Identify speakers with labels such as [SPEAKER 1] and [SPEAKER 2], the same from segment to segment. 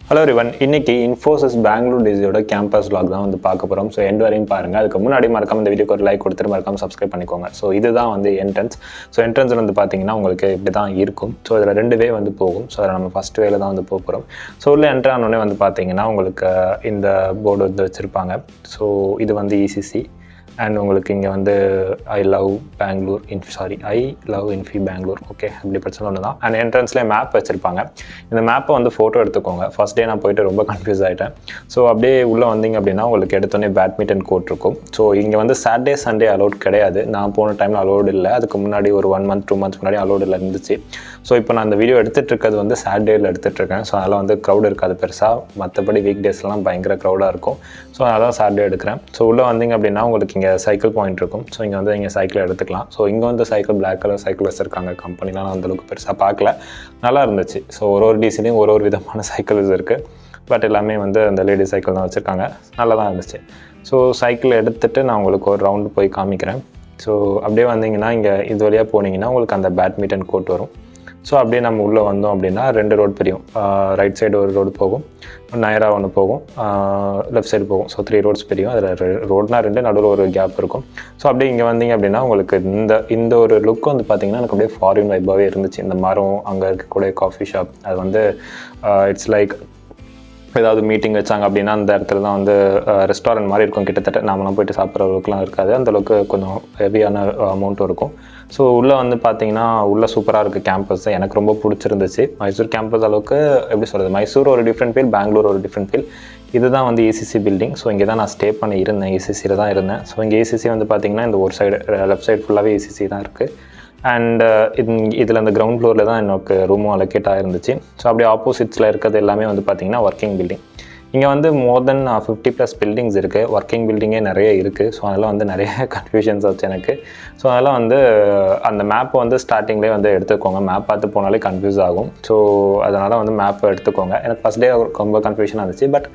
[SPEAKER 1] Hello everyone, இன்னைக்கு Infosys Bangalore டிசியோட campus vlog தான் வந்து பார்க்க போகிறோம். ஸோ எண்ட் வரையும் பாருங்கள். அதுக்கு முன்னாடி மறக்காம இந்த வீடியோக்கு ஒரு லைக் கொடுத்துட்டு மறக்காம சப்ஸ்கிரைப் பண்ணிக்கோங்க. ஸோ இதுதான் வந்து என்ட்ரன்ஸ். ஸோ என்ட்ரன்ஸில் வந்து பார்த்தீங்கன்னா உங்களுக்கு இப்படி தான் இருக்கும். ஸோ இதில் 2 வே வந்து போகும். ஸோ அதில் நம்ம ஃபஸ்ட் வேல தான் வந்து போகிறோம். ஸோ உள்ள என்ட்ரு ஆனோடனே வந்து பார்த்தீங்கன்னா உங்களுக்கு இந்த போர்டு வந்து வச்சுருப்பாங்க. ஸோ இது வந்து இசிசி அண்ட் உங்களுக்கு இங்கே வந்து I love Infy Bangalore okay அப்படி பிரச்சனை ஒன்று தான். அண்ட் என்ட்ரன்ஸ்லேயே மேப் வச்சுருப்பாங்க. இந்த மேப்பை வந்து ஃபோட்டோ எடுத்துக்கோங்க. ஃபஸ்ட் டே நான் போயிட்டு ரொம்ப கன்ஃபியூஸ் ஆகிட்டேன். ஸோ அப்படியே உள்ளே வந்தீங்க அப்படின்னா உங்களுக்கு எடுத்தோடனே பேட்மிண்டன் கோர்ட் இருக்கும். ஸோ இங்கே வந்து சாட்டர்டே சண்டே அலோட் கிடையாது. நான் போன டைமில் அலோடு இல்லை. அதுக்கு முன்னாடி ஒரு 1 month 2 months முன்னாடி அலோடு இல்லை இருந்துச்சு. ஸோ இப்போ நான் இந்த வீடியோ எடுத்துகிட்டு இருக்கிறது வந்து சாட்டர்டேயில் எடுத்துகிட்ருக்கேன். ஸோ அதெல்லாம் வந்து க்ரௌட் இருக்காது பெருசாக. மற்றபடி வீக் டேஸ்லாம் பயங்கர க்ரௌடாக இருக்கும். ஸோ அதான் சாட்டர்டே எடுக்கிறேன். ஸோ உள்ளே வந்தீங்க அப்படின்னா உங்களுக்கு இங்கே சைக்கிள் பாயிண்ட் இருக்கும். ஸோ இங்கே வந்து இங்கே சைக்கிள் எடுத்துக்கலாம். ஸோ இங்கே வந்து சைக்கிள் பிளாக் கலர் சைக்கிள் வச்சுருக்காங்க. கம்பெனிலாம் நான் அந்தளவுக்கு பெருசாக பார்க்கல. நல்லா இருந்துச்சு. ஸோ ஒரு டிசிலையும் ஒரு விதமான சைக்கிள்ஸ் இருக்குது. பட் எல்லாமே வந்து அந்த லேடி சைக்கிள் தான் வச்சுருக்காங்க. நல்லா தான் இருந்துச்சு. ஸோ சைக்கிள் எடுத்துகிட்டு நான் உங்களுக்கு ஒரு ரவுண்டு போய் காமிக்கிறேன். ஸோ அப்படியே வந்தீங்கன்னா இங்கே இது வழியாக போனீங்கன்னா உங்களுக்கு அந்த பேட்மிண்டன் கோர்ட் வரும். ஸோ அப்படியே நம்ம உள்ளே வந்தோம் அப்படின்னா 2 ரோடு பிரியும். ரைட் சைடு ஒரு ரோடு போகும், நேராக ஒன்று போகும், லெஃப்ட் சைடு போகும். ஸோ 3 roads பிரியும். அதில் ரோடுனா 2 நடுவில் ஒரு கேப் இருக்கும். ஸோ அப்படியே இங்கே வந்தீங்க அப்படின்னா உங்களுக்கு இந்த ஒரு லுக் வந்து பார்த்திங்கன்னா எனக்கு அப்படியே ஃபாரின் வைப்பாகவே இருந்துச்சு. இந்த மரம், அங்கே இருக்கக்கூடிய காஃபி ஷாப், அது வந்து இட்ஸ் லைக் ஏதாவது மீட்டிங் வச்சாங்க அப்படின்னா அந்த இடத்துல தான் வந்து ரெஸ்டாரண்ட் மாதிரி இருக்கும். கிட்டத்தட்ட நாமெல்லாம் போய்ட்டு சாப்பிட்ற அளவுக்குலாம் இருக்காது. அந்தளவுக்கு கொஞ்சம் ஹெவியான அமௌண்ட்டும் இருக்கும். ஸோ உள்ளே வந்து பார்த்தீங்கன்னா உள்ளே சூப்பராக இருக்குது கேம்பஸ். எனக்கு ரொம்ப பிடிச்சிருந்துச்சு. மைசூர் கேம்பஸ் அளவுக்கு எப்படி சொல்கிறது, மைசூர் ஒரு டிஃப்ரெண்ட் ஃபீல், பெங்களூர் ஒரு டிஃப்ரெண்ட் ஃபீல். இதுதான் வந்து இசிசி பில்டிங். ஸோ இங்கே தான் நான் ஸ்டே பண்ணி இருந்தேன். இசிசியில் தான் இருந்தேன். ஸோ இங்கே இசிசி வந்து பார்த்திங்கன்னா இந்த ஒரு சைடு லெஃப்ட் சைடு ஃபுல்லாகவே இசிசி தான் இருக்குது. அண்ட் இதில் அந்த கிரவுண்ட் ஃப்ளோரில் தான் எனக்கு ரூமும் அலோகேட் ஆகிருந்துச்சு. ஸோ அப்படியே ஆப்போசிட்ஸில் இருக்கிறது எல்லாமே வந்து பார்த்திங்கன்னா ஒர்க்கிங் பில்டிங். இங்கே வந்து மோர் தென் 50+ பில்டிங்ஸ் இருக்குது. ஒர்க்கிங் பில்டிங்கே நிறைய இருக்குது. ஸோ அதெல்லாம் வந்து நிறைய கன்ஃபியூஷன்ஸ் ஆச்சு எனக்கு. ஸோ அதெல்லாம் வந்து அந்த மேப்பை வந்து ஸ்டார்டிங்லேயே வந்து எடுத்துக்கோங்க. மேப் பார்த்து போனாலே கன்ஃபியூஸ் ஆகும். ஸோ அதனால் வந்து மேப்பை எடுத்துக்கோங்க. எனக்கு ஃபஸ்ட் டே ரொம்ப கன்ஃபியூஷனாக இருந்துச்சு. பட்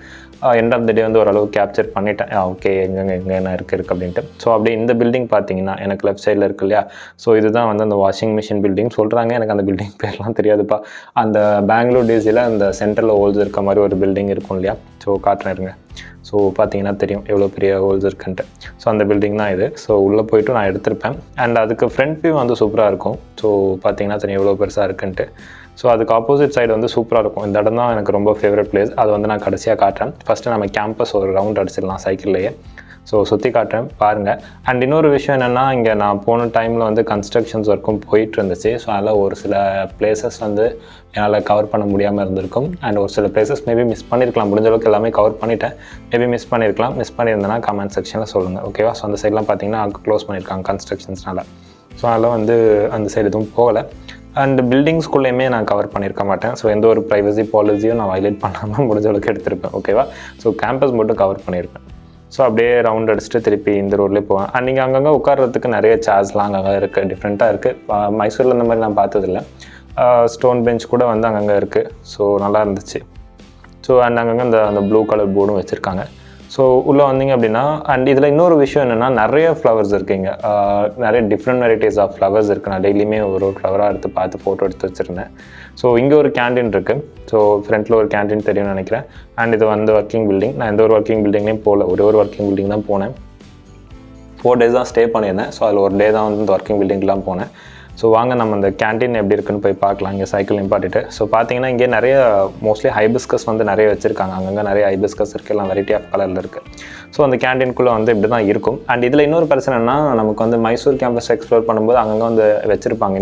[SPEAKER 1] எண்ட் ஆஃப் த டே வந்து ஓரளவு கேப்சர் பண்ணிட்டேன். ஓகே எங்கே என்ன இருக்குது அப்படின்ட்டு. ஸோ அப்படியே இந்த பில்டிங் பார்த்தீங்கன்னா எனக்கு லெஃப்ட் சைடில் இருக்குது இல்லையா. ஸோ இதுதான் வந்து அந்த வாஷிங் மிஷின் பில்டிங் சொல்கிறாங்க. எனக்கு அந்த பில்டிங் பேர்லாம் தெரியாதுப்பா. அந்த பெங்களூர் டிசியில் அந்த சென்ட்ரலில் ஹோல்ஸ் இருக்க மாதிரி ஒரு பில்டிங் இருக்கும் இல்லையா. ஸோ காட்டுறேன் இருங்க. ஸோ பார்த்தீங்கன்னா தெரியும் எவ்வளோ பெரிய ஹோல்ஸ் இருக்குன்ட்டு. ஸோ அந்த பில்டிங் தான் இது. ஸோ உள்ளே போய்ட்டு நான் எடுத்திருப்பேன். அண்ட் அதுக்கு ஃப்ரண்ட் வியூ வந்து சூப்பராக இருக்கும். ஸோ பார்த்தீங்கன்னா தெரியும் எவ்வளோ பெருசாக இருக்குன்ட்டு. ஸோ அதுக்கு ஆப்போசிட் சைடு வந்து சூப்பராக இருக்கும். இந்த இடம் தான் எனக்கு ரொம்ப ஃபேவரட் பிளேஸ். அது வந்து நான் கடைசியாக காட்டுறேன். ஃபஸ்ட்டு நம்ம கேம்பஸ் ஒரு ரவுண்ட் அடிச்சிடலாம் சைக்கிள்லேயே. ஸோ சுற்றி காட்டுறேன் பாருங்கள். அண்ட் இன்னொரு விஷயம் என்னென்னா இங்கே நான் போன டைமில் வந்து கன்ஸ்ட்ரக்ஷன்ஸ் ஒர்க்கும் போயிட்டு இருந்துச்சு. ஸோ அதில் ஒரு சில பிளேசஸ் வந்து என்னால் கவர் பண்ண முடியாமல் இருந்திருக்கும். அண்ட் ஒரு சில பிளேசஸ் மேபி மிஸ் பண்ணியிருக்கலாம். முடிஞ்ச அளவுக்கு எல்லாமே கவர் பண்ணிட்டேன். மேபி மிஸ் பண்ணியிருக்கலாம். மிஸ் பண்ணியிருந்தேன்னா கமெண்ட் செக்ஷனில் சொல்லுங்கள். ஓகேவா. ஸோ அந்த சைட்லாம் பார்த்தீங்கன்னா க்ளோஸ் பண்ணியிருக்காங்க கன்ஸ்ட்ரக்ஷன்ஸ்னால. ஸோ அதெல்லாம் வந்து அந்த சைடு எதுவும் போகலை. அண்ட் பில்டிங்ஸ்குள்ளேயுமே நான் கவர் பண்ணியிருக்க மாட்டேன். ஸோ எந்த ஒரு ப்ரைவசி பாலிசியும் நான் வயலேட் பண்ணாமல் முடிஞ்ச அளவுக்கு எடுத்திருப்பேன். ஓகேவா. ஸோ கேம்பஸ் மட்டும் கவர் பண்ணியிருப்பேன். ஸோ அப்படியே ரவுண்ட் அடிச்சுட்டு திருப்பி இந்த ரோட்லேயே போவேன். அண்ட் நீங்கள் அங்கங்கே உட்கார்றதுக்கு நிறைய சேர்ஸ்லாம் அங்கங்கே இருக்குது. டிஃப்ரெண்ட்டாக இருக்குது. மைசூரில் இந்த மாதிரி நான் பார்த்ததில்ல. ஸ்டோன் பெஞ்ச் கூட வந்து அங்கங்கே இருக்குது. ஸோ நல்லா இருந்துச்சு. ஸோ அண்ட் அங்கங்கே அந்த ப்ளூ கலர் போர்டும் வச்சுருக்காங்க. ஸோ உள்ளே வந்தீங்க அப்படின்னா அண்ட் இதில் இன்னொரு விஷயம் என்னென்னா நிறைய ஃப்ளவர்ஸ் இருக்குங்க. நிறைய டிஃப்ரெண்ட் வெரைட்டிஸ் ஆஃப் ஃப்ளவர்ஸ் இருக்குது. நான் டெய்லியுமே ஒரு ஃப்ளவராக எடுத்து பார்த்து ஃபோட்டோ எடுத்து வச்சுருந்தேன். ஸோ இங்கே ஒரு கேண்டீன் இருக்குது. ஸோ ஃப்ரண்ட்டில் ஒரு கேண்டீன் தெரியும்னு நினைக்கிறேன். அண்ட் இது வந்து ஒர்க்கிங் பில்டிங். நான் எந்த ஒரு ஒர்க்கிங் பில்டிங்லேயும் போகல. ஒரு ஒர்க்கிங் பில்டிங் தான் போனேன். 4 days தான் ஸ்டே பண்ணியிருந்தேன். ஸோ அதில் ஒரு டே தான் வந்து இந்த ஒர்க்கிங் பில்டிங்லாம் போனேன். ஸோ வாங்க நம்ம இந்த கேண்டீன் எப்படி இருக்குன்னு போய் பார்க்கலாம். இங்கே சைக்கிள் நிப்பாட்டிட்டு. ஸோ பார்த்தீங்கன்னா இங்கே நிறைய மோஸ்ட்லி ஹைபிஸ்கஸ் வந்து நிறைய வச்சுருக்காங்க. அங்கங்கே நிறைய ஹைபிஸ்கஸ் இருக்குது. எல்லாம் வெரைட்டி ஆஃப் கலரில் இருக்குது. ஸோ அந்த கேண்டீனுக்குள்ளே வந்து இப்படி தான் இருக்கும். அண்ட் இதில் இன்னொரு பிரச்சனைனா நமக்கு வந்து மைசூர் கேம்பஸ் எக்ஸ்ப்ளோர் பண்ணும்போது அங்கங்கே வந்து வச்சுருப்பாங்க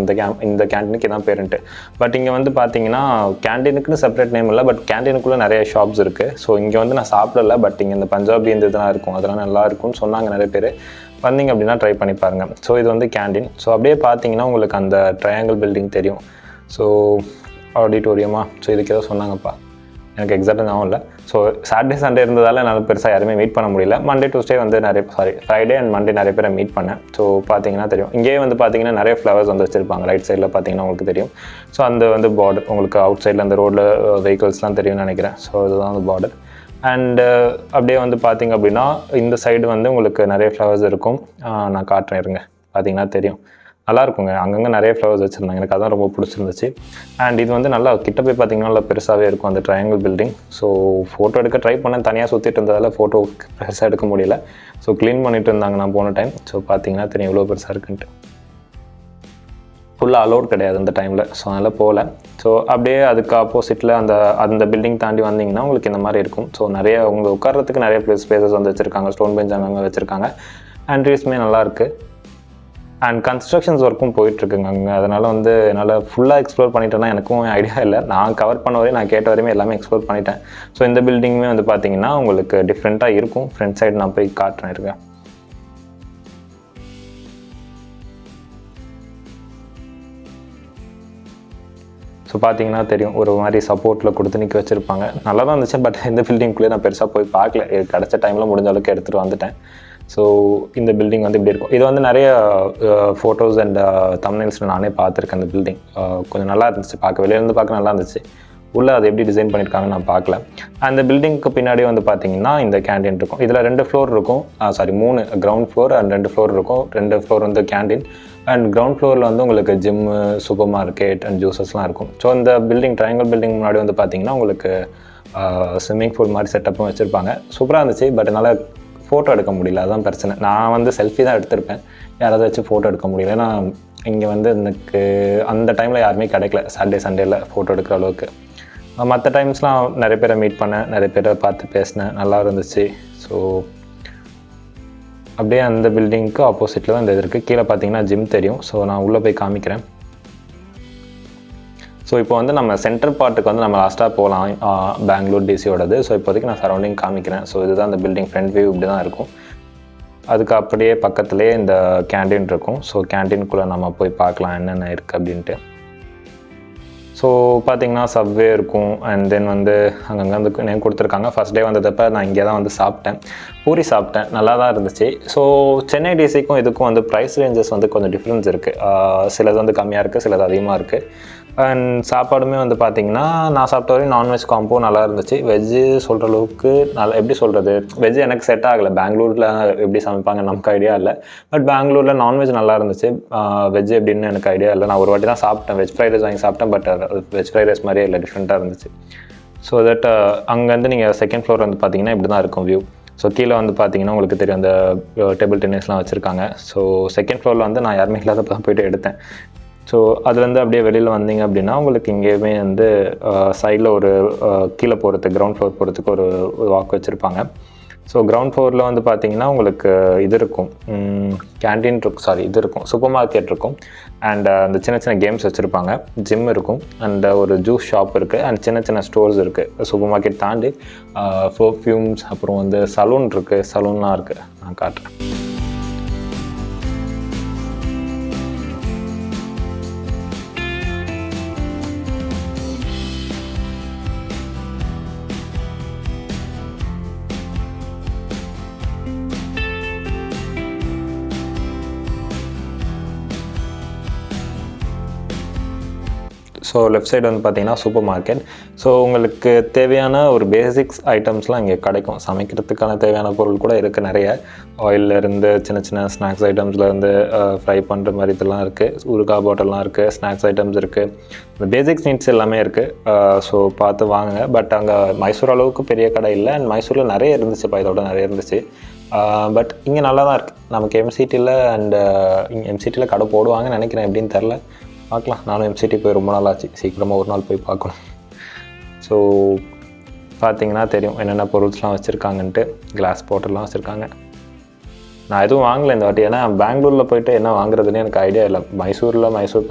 [SPEAKER 1] இந்த கேண்டீனுக்கு இதான் பேருன்ட்டு. பட் இங்கே வந்து பார்த்தீங்கன்னா கேண்டீனுக்குன்னு செப்பரேட் நேம் இல்லை. பட் கேண்டீனுக்குள்ளே நிறைய ஷாப்ஸ் இருக்குது. ஸோ இங்கே வந்து நான் சாப்பிடல. பட் இங்கே இந்த பஞ்சாபி இந்த இதெல்லாம் இருக்கும். அதெல்லாம் நல்லா இருக்கும்னு சொன்னாங்க நிறைய பேர். வந்தீங்க அப்படின்னா ட்ரை பண்ணி பாருங்கள். ஸோ இது வந்து கேண்டீன். ஸோ அப்படியே பார்த்தீங்கன்னா உங்களுக்கு அந்த ட்ரையாங்கிள் பில்டிங் தெரியும். ஸோ ஆடிட்டோரியமா. ஸோ இதுக்கு ஏதோ சொன்னாங்கப்பா, எனக்கு எக்ஸாக்டாக ஞாபகம் இல்லை. ஸோ சாட்டர்டே சண்டே இருந்ததால் என்னால் பெருசாக யாருமே மீட் பண்ண முடியல. மண்டே டியூஸ்டே வந்து ஃப்ரைடே அண்ட் மண்டே நிறைய பேரை மீட் பண்ணேன். ஸோ பார்த்தீங்கன்னா தெரியும். இங்கேயே வந்து பார்த்தீங்கன்னா நிறைய ஃப்ளவர்ஸ் வந்து வச்சுருப்பாங்க. ரைட் சைடில் பார்த்தீங்கன்னா உங்களுக்கு தெரியும். ஸோ அந்த வந்து பார்டர் உங்களுக்கு அவுட் சைடில் அந்த ரோடில் வெஹிக்கிள்ஸ்லாம் தெரியும்னு நினைக்கிறேன். ஸோ இதுதான் அந்த பார்டர். அண்டு அப்படியே வந்து பார்த்திங்க அப்படின்னா இந்த சைடு வந்து உங்களுக்கு நிறைய ஃப்ளவர்ஸ் இருக்கும். நான் காட்டுறேன் இருங்க. பார்த்திங்கன்னா தெரியும். நல்லாயிருக்குங்க. அங்கங்கே நிறைய ஃப்ளவர்ஸ் வச்சுருந்தாங்க. எனக்கு அதான் ரொம்ப பிடிச்சிருந்துச்சு. அண்ட் இது வந்து நல்லா கிட்ட போய் பார்த்தீங்கன்னா நல்லா பெருசாகவே இருக்கும் அந்த ட்ரையாங்கிள் பில்டிங். ஸோ ஃபோட்டோ எடுக்க ட்ரை பண்ணேன். தனியாக சுற்றிட்டு இருந்ததால் ஃபோட்டோ பெருசாக எடுக்க முடியல. ஸோ க்ளீன் பண்ணிட்டு இருந்தாங்க நான் போன டைம். ஸோ பார்த்தீங்கன்னா தெரியும் எவ்வளோ பெருசாக இருக்குன்ட்டு. ஃபுல்லாக அலோட் கிடையாது அந்த டைமில். ஸோ அதனால் போகல. ஸோ அப்படியே அதுக்கு ஆப்போசிட்டில் அந்த பில்டிங் தாண்டி வந்தீங்கன்னா உங்களுக்கு இந்த மாதிரி இருக்கும். ஸோ நிறைய உங்களுக்கு உட்கார்றதுக்கு நிறைய ஸ்பேசஸ் வந்து வச்சுருக்காங்க. ஸ்டோன் பெஞ்ச் அங்கங்கே வச்சுருக்காங்க. ஆண்ட்ரீஸுமே நல்லாயிருக்கு. அண்ட் கன்ஸ்ட்ரக்ஷன்ஸ் ஒர்க்கும் போயிட்டுருக்குங்க அங்கே. அதனால் வந்து என்னால் ஃபுல்லாக எக்ஸ்ப்ளோர் பண்ணிட்டேன்னா எனக்கும் ஐடியா இல்லை. நான் கவர் பண்ண வரையும் நான் கேட்ட வரையுமே எல்லாமே எக்ஸ்ப்ளோர் பண்ணிட்டேன். ஸோ இந்த பில்டிங்குமே வந்து பார்த்தீங்கன்னா உங்களுக்கு டிஃப்ரெண்ட்டாக இருக்கும். ஃப்ரண்ட் சைடு நான் போய் காட்டுறேன் இருக்கேன். ஸோ பார்த்தீங்கன்னா தெரியும் ஒரு மாதிரி சப்போர்ட்டில் கொடுத்து நிற்க வச்சுருப்பாங்க. நல்லா தான் இருந்துச்சு. பட் இந்த பில்டிங்குள்ளே நான் பெருசாக போய் பார்க்கல. கிடச்ச டைமில் முடிஞ்ச அளவுக்கு எடுத்துகிட்டு வந்துட்டேன். ஸோ இந்த பில்டிங் வந்து இப்படி இருக்கும். இது வந்து நிறைய ஃபோட்டோஸ் அண்ட் தம்ப்நெயில்ஸில் நானே பார்த்துருக்கேன். அந்த பில்டிங் கொஞ்சம் நல்லா இருந்துச்சு பார்க்க. வெளியிலேருந்து பார்க்க நல்லா இருந்துச்சு. உள்ளே அதை எப்படி டிசைன் பண்ணியிருக்காங்கன்னு நான் பார்க்கல. அந்த பில்டிங்க்கு பின்னாடியே வந்து பார்த்தீங்கன்னா இந்த கேண்டீன் இருக்கும். இதில் 2 ஃப்ளோர் இருக்கும். 3 கிரவுண்ட் ஃப்ளோர் அண்ட் 2 ஃப்ளோர் இருக்கும். 2 ஃப்ளோர் வந்து கேண்டீன் அண்ட் கிரவுண்ட் ஃப்ளோரில் வந்து உங்களுக்கு ஜிம்மு, சூப்பர் மார்க்கெட் அண்ட் ஜூஸஸ்லாம் இருக்கும். ஸோ இந்த பில்டிங் ட்ரையாங்கிள் பில்டிங் முன்னாடி வந்து பார்த்தீங்கன்னா உங்களுக்கு ஸ்விம்மிங் பூல் மாதிரி செட்டப்பும் வச்சுருப்பாங்க. சூப்பராக இருந்துச்சு. பட் என்னால் ஃபோட்டோ எடுக்க முடியல. அதுதான் பிரச்சனை. நான் வந்து செல்ஃபி தான் எடுத்திருப்பேன். யாராவது வச்சு ஃபோட்டோ எடுக்க முடியல. ஏன்னா இங்கே வந்து எனக்கு அந்த டைமில் யாருமே கிடைக்கல. சாட்டர்டே சண்டேயில் ஃபோட்டோ எடுக்கிற அளவுக்கு. மற்ற டைம்ஸ்லாம் நிறைய பேரை மீட் பண்ணேன். நிறைய பேரை பார்த்து பேசினேன். நல்லா இருந்துச்சு. ஸோ அப்படியே அந்த பில்டிங்க்கு ஆப்போசிட்டில் தான் இந்த இது இருக்குது. கீழே பார்த்தீங்கன்னா ஜிம் தெரியும். ஸோ நான் உள்ளே போய் காமிக்கிறேன். ஸோ இப்போ வந்து நம்ம சென்ட்ரல் பார்ட்டுக்கு வந்து நம்ம லாஸ்ட்டாக போகலாம். பெங்களூர் டிசியோடது. ஸோ இப்போதைக்கு நான் சரௌண்டிங் காமிக்கிறேன். ஸோ இதுதான் அந்த பில்டிங் ஃப்ரண்ட் வியூ இப்படி தான் இருக்கும். அதுக்கு அப்படியே பக்கத்துலேயே இந்த கேண்டீன் இருக்கும். ஸோ கேண்டீனுக்குள்ளே நம்ம போய் பார்க்கலாம் என்னென்ன இருக்குது அப்படின்ட்டு. ஸோ பார்த்தீங்கன்னா சப்வே இருக்கும். அண்ட் தென் வந்து அங்கங்கே வந்து நேம் கொடுத்துருக்காங்க. ஃபஸ்ட் டே வந்ததப்போ நான் இங்கே தான் வந்து சாப்பிட்டேன். பூரி சாப்பிட்டேன். நல்லா தான் இருந்துச்சு. ஸோ சென்னை டிசிக்கும் இதுக்கும் வந்து ப்ரைஸ் ரேஞ்சஸ் வந்து கொஞ்சம் டிஃப்ரென்ஸ் இருக்குது. சிலது வந்து கம்மியாக இருக்குது, சிலது அதிகமாக இருக்குது. அண்ட் சாப்பாடுமே வந்து பார்த்திங்கன்னா நான் சாப்பிட்ட வரையும் நான்வெஜ் காம்போ நல்லா இருந்துச்சு. வெஜ்ஜு சொல்கிற அளவுக்கு நல்லா எப்படி சொல்கிறது, வெஜ்ஜு எனக்கு செட் ஆகலை. பெங்களூரில் எப்படி சமைப்பாங்க நமக்கு ஐடியா இல்லை. பட் பெங்களூரில் நான்வெஜ் நல்லா இருந்துச்சு. வெஜ் எப்படின்னு எனக்கு ஐடியா இல்லை. நான் ஒரு வாட்டி தான் சாப்பிட்டேன். வெஜ் ஃப்ரைட் ரைஸ் வாங்கி சாப்பிட்டேன். பட் வெஜ் ஃப்ரைட் ரைஸ் மாதிரியே இல்லை, டிஃப்ரெண்ட்டாக இருந்துச்சு. ஸோ தட் அங்கேருந்து நீங்கள் செகண்ட் ஃப்ளோர் வந்து பார்த்தீங்கன்னா இப்படி தான் இருக்கும் வியூ. ஸோ கீழே வந்து பார்த்தீங்கன்னா உங்களுக்கு தெரியும் அந்த டேபிள் டென்னிஸ்லாம் வச்சுருக்காங்க. ஸோ செகண்ட் ஃப்ளோரில் வந்து நான் யாருமே இல்லாதப்போ தான் போய்ட்டு எடுத்தேன். ஸோ அதுலேருந்து அப்படியே வெளியில் வந்தீங்க அப்படின்னா உங்களுக்கு இங்கேயுமே வந்து சைடில் ஒரு கீழே போகிறதுக்கு கிரவுண்ட் ஃப்ளோர் போகிறதுக்கு ஒரு வாக் வச்சுருப்பாங்க. ஸோ கிரவுண்ட் ஃப்ளோரில் வந்து பார்த்தீங்கன்னா உங்களுக்கு இது இருக்கும், கேண்டீன் இருக்கும், இது இருக்கும், சூப்பர் மார்க்கெட் இருக்கும். அண்ட் அந்த சின்ன சின்ன கேம்ஸ் வச்சுருப்பாங்க. ஜிம் இருக்கும். அண்ட் ஒரு ஜூஸ் ஷாப் இருக்குது. அண்ட் சின்ன சின்ன ஸ்டோர்ஸ் இருக்குது. சூப்பர் மார்க்கெட் தாண்டி பர்ஃப்யூம்ஸ், அப்புறம் வந்து சலூன் இருக்குது. சலூன்லாம் இருக்குது. நான் காட்டுறேன். ஸோ லெஃப்ட் சைடு வந்து பார்த்தீங்கன்னா சூப்பர் மார்க்கெட். ஸோ உங்களுக்கு தேவையான ஒரு பேசிக்ஸ் ஐட்டம்ஸ்லாம் இங்கே கிடைக்கும். சமைக்கிறதுக்கான தேவையான பொருள் கூட இருக்குது நிறைய. ஆயிலிருந்து சின்ன சின்ன ஸ்நாக்ஸ் ஐட்டம்ஸ்லேருந்து ஃப்ரை பண்ணுற மாதிரி இதெல்லாம் இருக்குது. ஊறுகாய் பாட்டில்லாம் இருக்குது. ஸ்நாக்ஸ் ஐட்டம்ஸ் இருக்குது. இந்த பேசிக்ஸ் நீட்ஸ் எல்லாமே இருக்குது. ஸோ பார்த்து வாங்க. பட் அங்கே மைசூர் அளவுக்கு பெரிய கடை இல்லை. அண்ட் மைசூரில் நிறைய இருந்துச்சுப்பா, இதோட நிறைய இருந்துச்சு. பட் இங்கே நல்லா தான் இருக்குது. நமக்கு எம்சிடியில் அண்ட் இங்கே எம்சிடியில் கடை போடுவாங்கன்னு நினைக்கிறேன். எப்படின்னு தெரில, பார்க்கலாம். நானும் எம்சிடி போய் ரொம்ப நாள் ஆச்சு. சீக்கிரமாக ஒரு நாள் போய் பார்க்கணும். ஸோ பார்த்தீங்கன்னா தெரியும் என்னென்ன பொருள்ஸ்லாம் வச்சுருக்காங்கன்ட்டு. கிளாஸ் பாட்டில்லாம் வச்சுருக்காங்க. நான் எதுவும் வாங்கலை இந்த வாட்டி. ஏன்னா பெங்களூரில் போய்ட்டு என்ன வாங்குறதுன்னு எனக்கு ஐடியா இல்லை. மைசூர்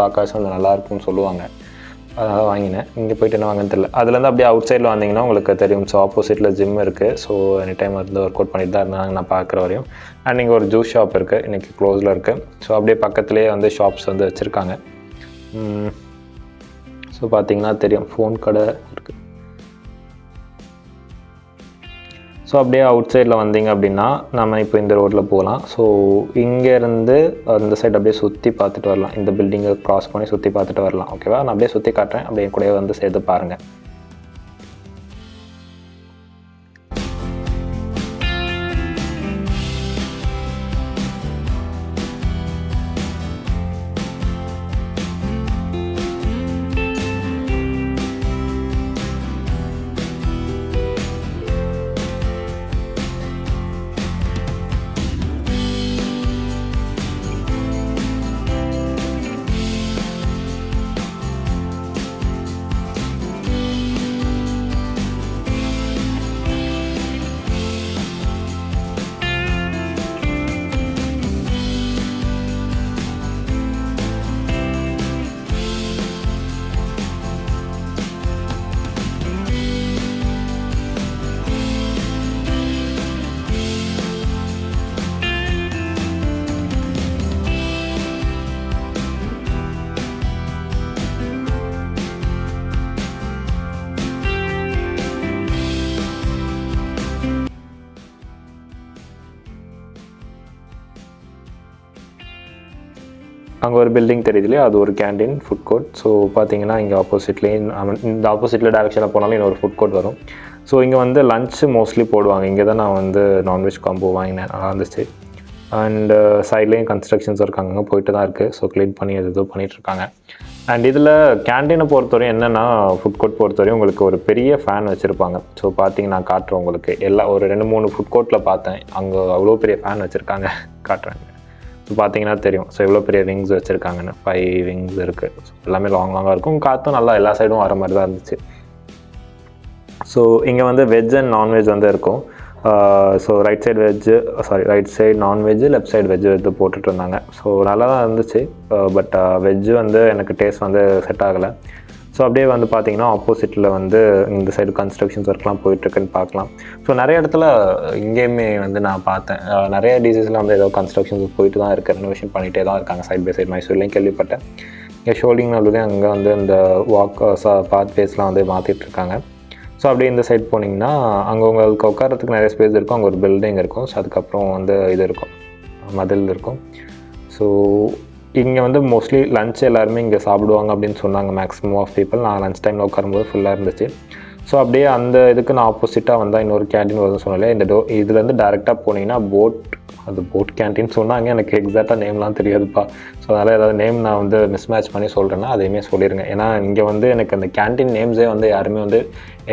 [SPEAKER 1] பாக்காஸ் வந்து நல்லாயிருக்கும்னு சொல்லுவாங்க. அதனால் வாங்கினேன். இங்கே போய்ட்டு என்ன வாங்கன்னு தெரியல. அதுலேருந்து அப்படியே அவுட் சைடில் வந்தீங்கன்னா உங்களுக்கு தெரியும். ஸோ ஆப்போசிட்டில் ஜிம் இருக்குது. ஸோ எனி டைம் வந்து ஒர்க் அவுட் பண்ணிட்டு தான் இருந்தாங்க நான் பார்க்குற வரையும். அண்ட் இங்கே ஒரு ஜூஸ் ஷாப் இருக்குது. இன்றைக்கி க்ளோஸில் இருக்குது. ஸோ அப்படியே பக்கத்துலேயே வந்து ஷாப்ஸ் வந்து வச்சுருக்காங்க. ஸோ பார்த்தீங்கன்னா தெரியும் ஃபோன் கடை இருக்குது. ஸோ அப்படியே அவுட் சைடில் வந்தீங்க அப்படின்னா நம்ம இப்போ இந்த ரோட்டில் போகலாம். ஸோ இங்கேருந்து அந்த சைடு அப்படியே சுற்றி பார்த்துட்டு வரலாம். இந்த பில்டிங்கை க்ராஸ் பண்ணி சுற்றி பார்த்துட்டு வரலாம். ஓகேவா? நான் அப்படியே சுற்றி காட்டுறேன். அப்படியே கூடவே வந்து சேர்த்து பாருங்கள். அங்கே ஒரு பில்டிங் தெரியுது இல்லையா, அது ஒரு கேண்டீன் ஃபுட் கோர்ட். ஸோ பார்த்தீங்கன்னா இங்கே ஆப்போசிட்லேயே இந்த ஆப்போசிட்டில் டேரெக்ஷனில் போனாலும் இன்னொரு ஃபுட் கோர்ட் வரும். ஸோ இங்கே வந்து லஞ்சு மோஸ்ட்லி போடுவாங்க. இங்கே தான் நான் வந்து நான்வெஜ் காம்போ வாங்கினேன், நல்லா இருந்துச்சு. அண்டு சைட்லேயும் கன்ஸ்ட்ரக்ஷன்ஸ் இருக்காங்க, போயிட்டு தான் இருக்குது. ஸோ க்ளீன் பண்ணி எது பண்ணிகிட்ருக்காங்க. அண்ட் இதில் கேண்டீனை பொறுத்தவரையும் என்னென்னா, ஃபுட் கோர்ட் பொறுத்தவரையும் உங்களுக்கு ஒரு பெரிய ஃபேன் வச்சுருப்பாங்க. ஸோ பார்த்தீங்கன்னா நான் காட்டுறேன் உங்களுக்கு. ஒரு 2-3 ஃபுட் கோர்ட்டில் பார்த்தேன், அங்கே அவ்வளோ பெரிய ஃபேன் வச்சுருக்காங்க, காட்டுறாங்க. ஸோ பார்த்தீங்கன்னா தெரியும். ஸோ எவ்வளோ பெரிய விங்ஸ் வச்சுருக்காங்கன்னு. 5 விங்ஸ் இருக்குது. ஸோ எல்லாமே லாங்காக இருக்கும், காற்றும் நல்லா எல்லா சைடும் வர மாதிரி தான் இருந்துச்சு. ஸோ இங்கே வந்து வெஜ் அண்ட் நான்வெஜ் வந்து இருக்கும். So right side non veg, left side veg இது போட்டுட்ருந்தாங்க. ஸோ நல்லா தான் இருந்துச்சு. பட் வெஜ்ஜு வந்து எனக்கு டேஸ்ட் வந்து செட் ஆகலை. ஸோ அப்படியே வந்து பார்த்திங்கன்னா ஆப்போசிட்டில் வந்து இந்த சைடு கன்ஸ்ட்ரக்ஷன்ஸ் ஒர்க்லாம் போயிட்டுருக்குன்னு பார்க்கலாம். ஸோ நிறைய இடத்துல இங்கேயுமே வந்து நான் பார்த்தேன், நிறைய டிசீஸில் வந்து ஏதோ கன்ஸ்ட்ரக்ஷன்ஸ் போயிட்டு தான் இருக்குது, ரெனோவேஷன் பண்ணிகிட்டே தான் இருக்காங்க சைட் பை சைடு. மைசூர்லேயும் கேள்விப்பட்டேன். இங்கே ஷோலிங் நல்லதே அங்கே வந்து இந்த பாத்வேஸ்லாம் வந்து மாற்றிட்டுருக்காங்க. ஸோ அப்படியே இந்த சைட் போனீங்கன்னா அங்கே உங்களுக்கு உட்காரத்துக்கு நிறைய ஸ்பேஸ் இருக்கும். அங்கே ஒரு பில்டிங் இருக்கும். ஸோ அதுக்கப்புறம் வந்து இது இருக்கும், மதில் இருக்கும். ஸோ இங்கே வந்து மோஸ்ட்லி லஞ்ச் எல்லாருமே இங்கே சாப்பிடுவாங்க அப்படின்னு சொன்னாங்க மேக்ஸிமம் ஆஃப் பீப்புள். நான் லஞ்ச் டைமில் உட்காரும்போது ஃபுல்லாக இருந்துச்சு. ஸோ அப்படியே அந்த இதுக்கு நான் ஆப்போசிட்டாக வந்தால் இன்னொரு கேண்டீன் வருதுன்னு சொன்னாலே, இந்த இதுலேருந்து டேரெக்டாக போனீங்கன்னா போட் கேண்டீன் சொன்னாங்க. எனக்கு எக்ஸாக்டாக நேம்லாம் தெரியாதுப்பா. ஸோ அதனால் ஏதாவது நேம் நான் வந்து மிஸ்மேட்ச் பண்ணி சொல்கிறேன்னா அதையுமே சொல்லிடுங்க. ஏன்னா இங்கே வந்து எனக்கு அந்த கேண்டீன் நேம்ஸே வந்து யாருமே வந்து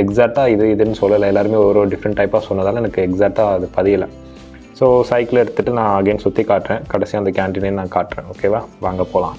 [SPEAKER 1] எக்ஸாக்டாக இதுன்னு சொல்லலை. எல்லாருமே ஒரு டிஃப்ரெண்ட் டைப்பாக சொன்னதால் எனக்கு எக்ஸாக்டாக அது பதியலை. ஸோ சைக்கிள் எடுத்துகிட்டு நான் அகைன் சுற்றி காட்டுறேன். கடைசியாக அந்த கேண்டீனே நான் காட்டுறேன். ஓகேவா, வாங்க போகலாம்.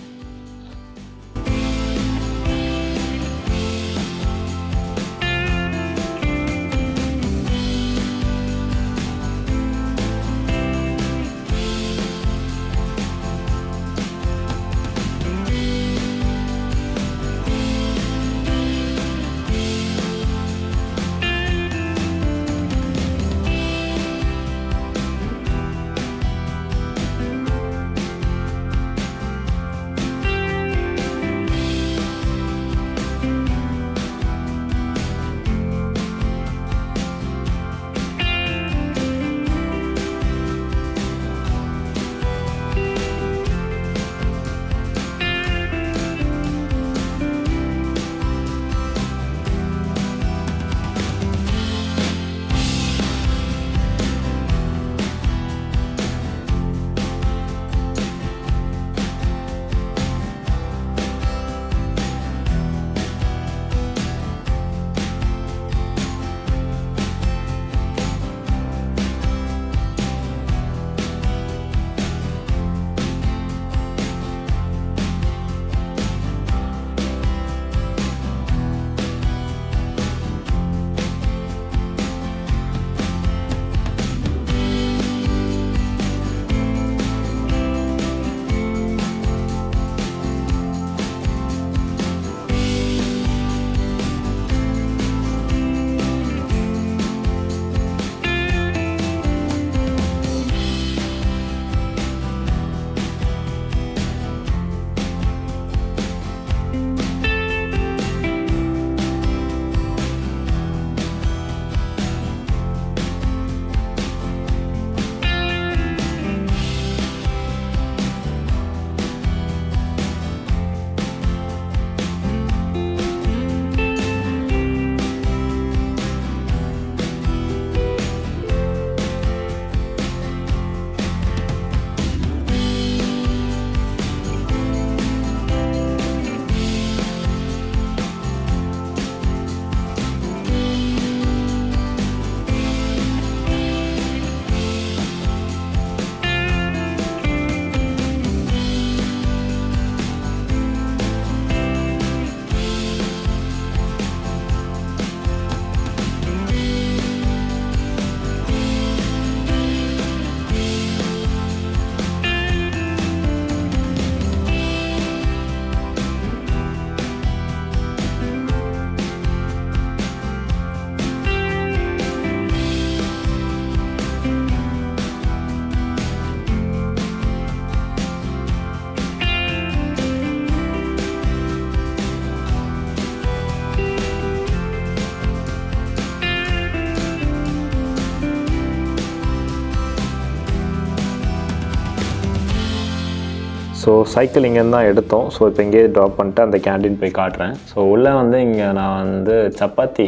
[SPEAKER 1] ஸோ சைக்கிள் இங்கேருந்து தான் எடுத்தோம். ஸோ இப்போ இங்கேயே ட்ராப் பண்ணிட்டு அந்த கேண்டீன் போய் காட்டுறேன். ஸோ உள்ளே வந்து இங்கே நான் வந்து சப்பாத்தி